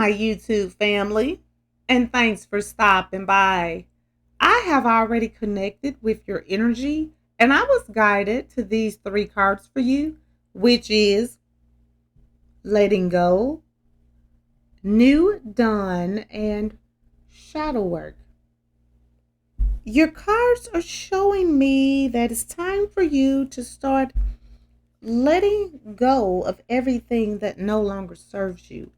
my YouTube family, and thanks for stopping by. I have already connected with your energy, and I was guided to these three cards for you, which is letting go, new dawn, and shadow work. Your cards are showing me that it's time for you to start letting go of everything that no longer serves you.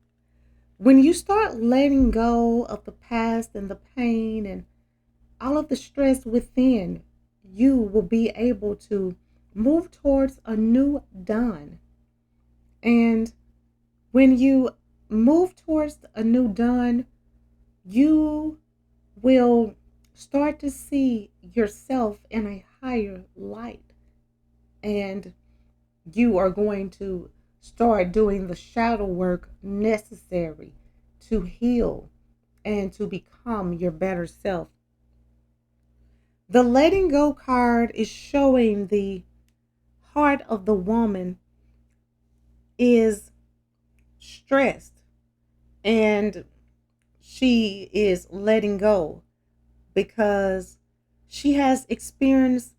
When you start letting go of the past and the pain and all of the stress within, you will be able to move towards a new dawn. And when you move towards a new dawn, you will start to see yourself in a higher light. And you are going to start doing the shadow work necessary to heal and to become your better self. The letting go card is showing the heart of the woman is stressed and she is letting go because she has experienced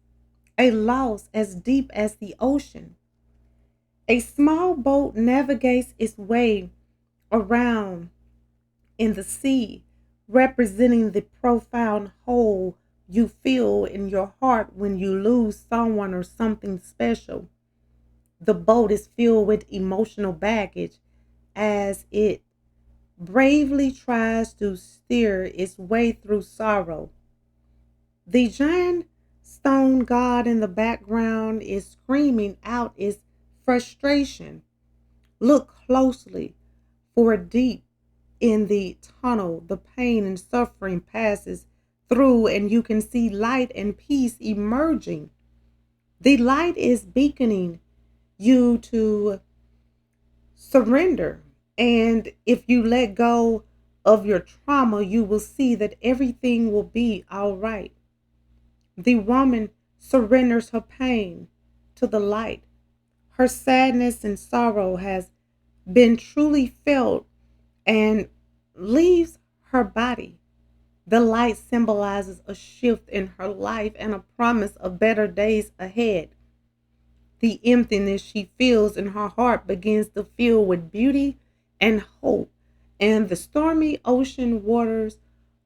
a loss as deep as the ocean. A small boat navigates its way around in the sea, representing the profound hole you feel in your heart when you lose someone or something special. The boat is filled with emotional baggage as it bravely tries to steer its way through sorrow. The giant stone god in the background is screaming out its frustration. Look closely, for deep in the tunnel, the pain and suffering passes through, and you can see light and peace emerging. The light is beaconing you to surrender. And if you let go of your trauma, you will see that everything will be all right. The woman surrenders her pain to the light. Her sadness and sorrow has been truly felt and leaves her body. The light symbolizes a shift in her life and a promise of better days ahead. The emptiness she feels in her heart begins to fill with beauty and hope, and the stormy ocean waters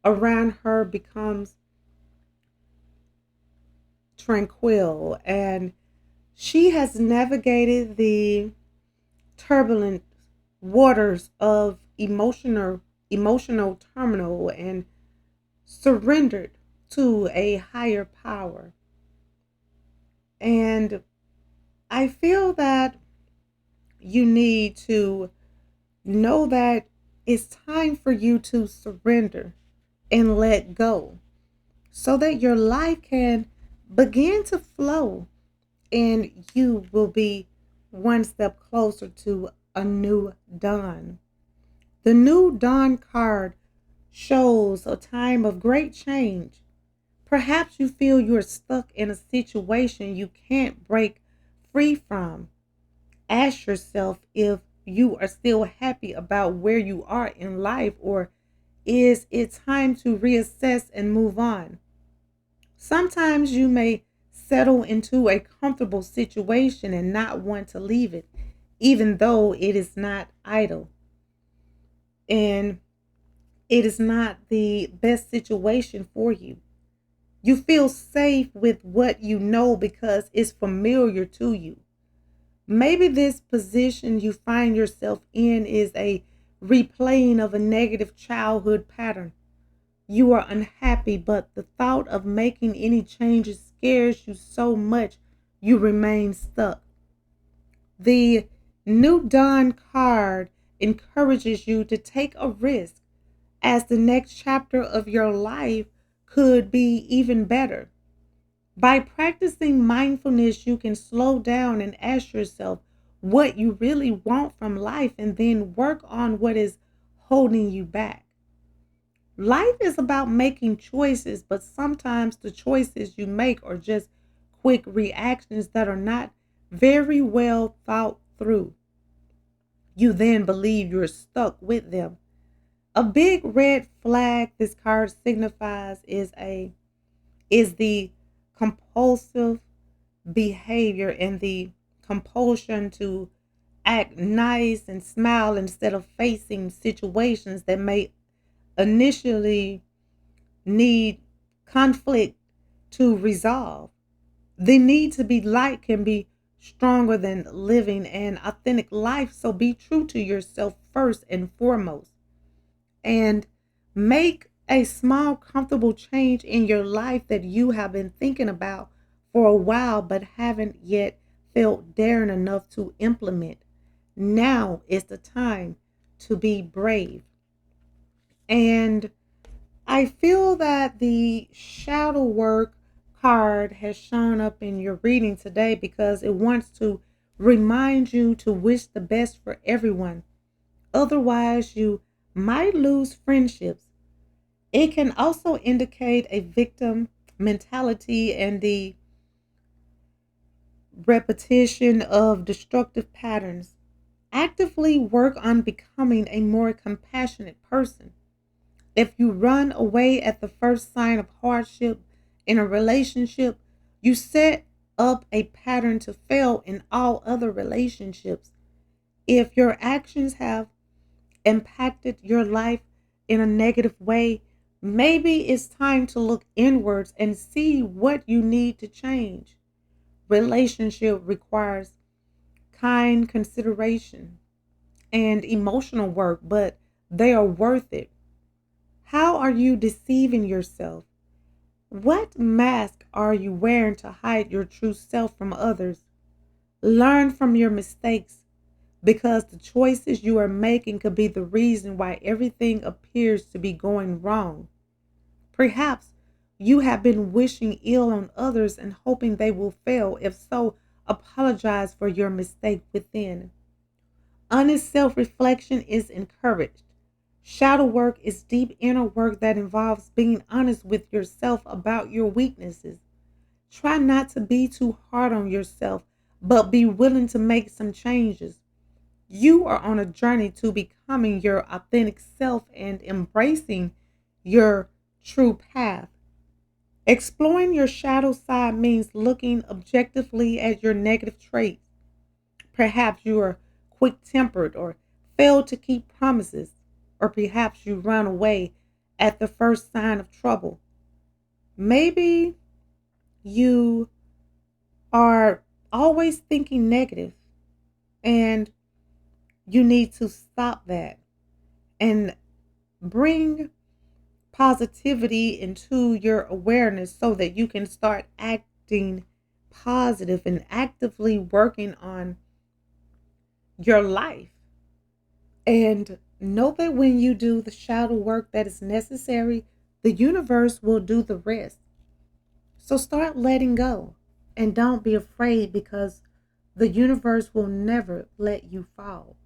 around her becomes tranquil, and she has navigated the turbulent waters of emotional turmoil and surrendered to a higher power. And I feel that you need to know that it's time for you to surrender and let go so that your life can begin to flow and you will be one step closer to a new dawn. The new dawn card shows a time of great change. Perhaps you feel you're stuck in a situation you can't break free from. Ask yourself if you are still happy about where you are in life, or is it time to reassess and move on? Sometimes you may settle into a comfortable situation and not want to leave it, even though it is not idle and it is not the best situation for you. You feel safe with what you know because it's familiar to you. Maybe this position you find yourself in is a replaying of a negative childhood pattern. You are unhappy, but the thought of making any changes scares you so much you remain stuck. The New Dawn card encourages you to take a risk as the next chapter of your life could be even better. By practicing mindfulness, you can slow down and ask yourself what you really want from life and then work on what is holding you back. Life is about making choices, but sometimes the choices you make are just quick reactions that are not very well thought through. You then believe you're stuck with them. A big red flag this card signifies is the compulsive behavior and the compulsion to act nice and smile instead of facing situations that may initially need conflict to resolve. The need to be liked can be stronger than living an authentic life. So be true to yourself first and foremost. And make a small, comfortable change in your life that you have been thinking about for a while but haven't yet felt daring enough to implement. Now is the time to be brave. And I feel that the shadow work card has shown up in your reading today because it wants to remind you to wish the best for everyone. Otherwise, you might lose friendships. It can also indicate a victim mentality and the repetition of destructive patterns. Actively work on becoming a more compassionate person. If you run away at the first sign of hardship in a relationship, you set up a pattern to fail in all other relationships. If your actions have impacted your life in a negative way, maybe it's time to look inwards and see what you need to change. Relationship requires kind consideration and emotional work, but they are worth it. How are you deceiving yourself? What mask are you wearing to hide your true self from others? Learn from your mistakes because the choices you are making could be the reason why everything appears to be going wrong. Perhaps you have been wishing ill on others and hoping they will fail. If so, apologize for your mistake within. Honest self reflection is encouraged. Shadow work is deep inner work that involves being honest with yourself about your weaknesses. Try not to be too hard on yourself, but be willing to make some changes. You are on a journey to becoming your authentic self and embracing your true path. Exploring your shadow side means looking objectively at your negative traits. Perhaps you are quick tempered or fail to keep promises, or perhaps you run away at the first sign of trouble. Maybe you are always thinking negative and you need to stop that and bring positivity into your awareness so that you can start acting positive and actively working on your life. And know that when you do the shadow work that is necessary, the universe will do the rest. So start letting go and don't be afraid because the universe will never let you fall.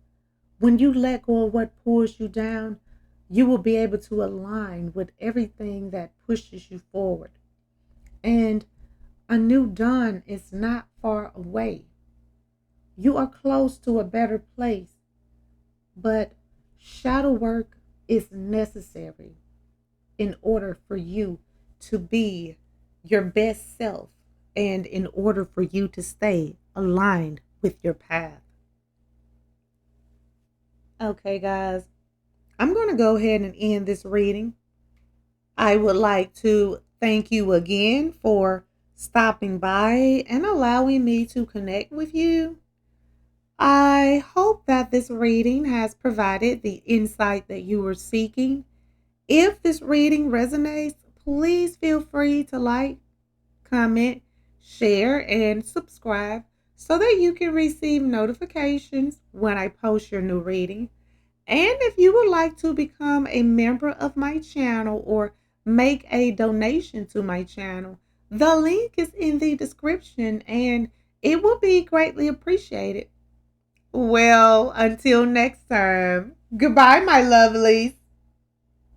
When you let go of what pulls you down, you will be able to align with everything that pushes you forward. And a new dawn is not far away. You are close to a better place, but shadow work is necessary in order for you to be your best self and in order for you to stay aligned with your path. Okay, guys, I'm going to go ahead and end this reading. I would like to thank you again for stopping by and allowing me to connect with you. I hope that this reading has provided the insight that you were seeking. If this reading resonates, please feel free to like, comment, share, and subscribe so that you can receive notifications when I post your new reading. And if you would like to become a member of my channel or make a donation to my channel, the link is in the description and it will be greatly appreciated. Well, until next time, goodbye, my lovelies.